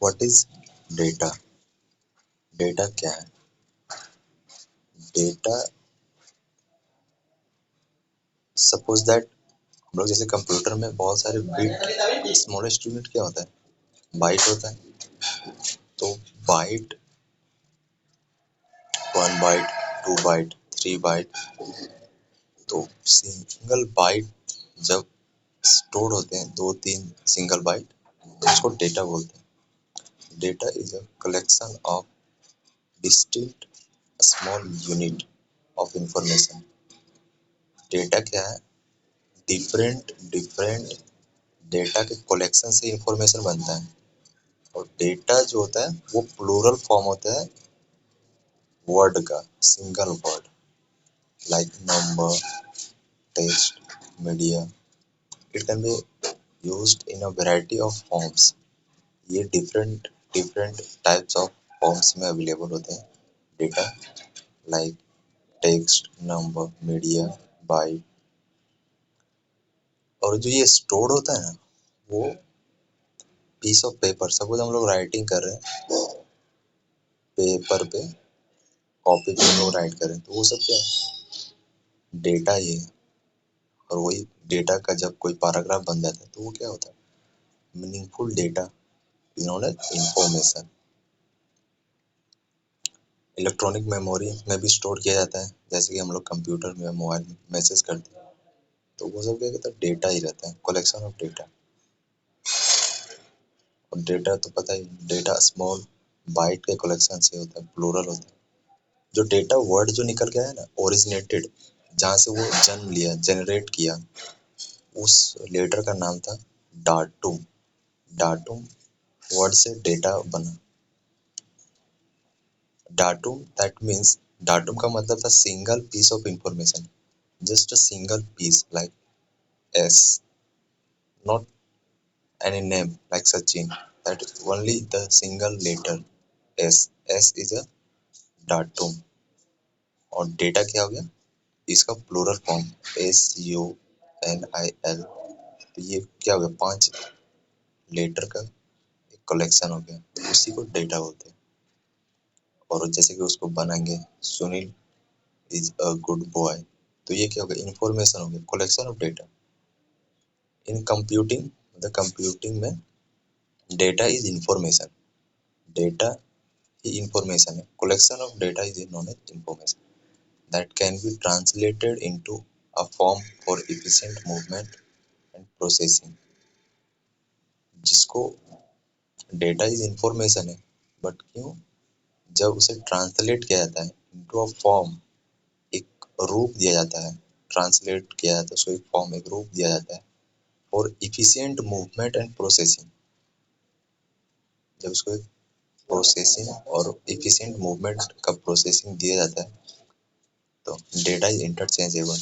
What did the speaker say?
What is data? Data क्या है? Data, suppose that हम लोग जैसे कंप्यूटर में बहुत सारे बिट, स्मॉलेस्ट यूनिट क्या होता है? बाइट होता है। तो बाइट, 1 बाइट, 2 बाइट, 3 बाइट, तो सिंगल बाइट जब स्टोर होते हैं, 2-3 सिंगल बाइट, तो उसको डेटा बोलते हैं। Data is a collection of distinct small unit of information. Data क्या है? डिफरेंट डिफरेंट डेटा के कलेक्शन से इंफॉर्मेशन बनता है। और डेटा जो होता है वो प्लूरल फॉर्म होता है वर्ड का, single word, like number, text, media. It can be used in a variety of forms. ये different different types of forms में अवेलेबल होते हैं data, like text, number, media, byte. और जो ये स्टोर्ड होता है ना, वो पीस ऑफ पेपर, सपोज हम लोग राइटिंग कर रहे हैं पेपर पे, कॉपी पे हम लोग राइट कर रहे हैं, तो वो सब क्या है? डेटा ही है। और वही डेटा का जब कोई पैराग्राफ बन जाता है तो वो क्या होता है? Meaningful data is known as information. Electronic memory में भी स्टोर किया जाता है, जैसे कि हम लोग कंप्यूटर में, मोबाइल में मैसेज करते हैं, तो वो सब क्या कहता है? डेटा ही रहता है, कलेक्शन ऑफ डेटा। और डेटा तो पता ही, डेटा स्मॉल बाइट के कलेक्शन से होता है, प्लूरल होता है। जो डेटा वर्ड जो निकल के आया ना, ओरिजिनेटेड, जहाँ से वो जन्म लिया, जनरेट किया, उस लेटर का नाम था डाटूम। डाटूम वर्ड से डेटा बना। डाटूम, दैट मीन्स, डाटूम का मतलब था single piece of information, just a single piece, like S, not any name like Sachin, that is only the single letter S. S is a datum। और data क्या हो गया? इसका प्लूरल फॉर्म SUNIL। तो ये क्या हो गया? 5 लेटर का एक कलेक्शन हो गया, उसी को डेटा बोलते हैं। और जैसे कि उसको बनाएंगे, Sunil is a good boy, तो ये क्या हो गया? इंफॉर्मेशन हो गया, collection of data. In computing, मतलब कंप्यूटिंग में डेटा इज इंफॉर्मेशन। डेटा ही इंफॉर्मेशन है। Collection of data is known as information that can be translated into a form for efficient movement and processing. जिसको data is information है, but क्यों? जब उसे translate किया जाता है इनटू अ फॉर्म, एक रूप दिया जाता है, ट्रांसलेट किया जाता है उसको, एक फॉर्म, एक रूप दिया जाता है for efficient movement and processing. जब उसको एक प्रोसेसिंग और एफिशिएंट मूवमेंट का प्रोसेसिंग दिया जाता है, तो डेटा इज इंटरचेंजेबल।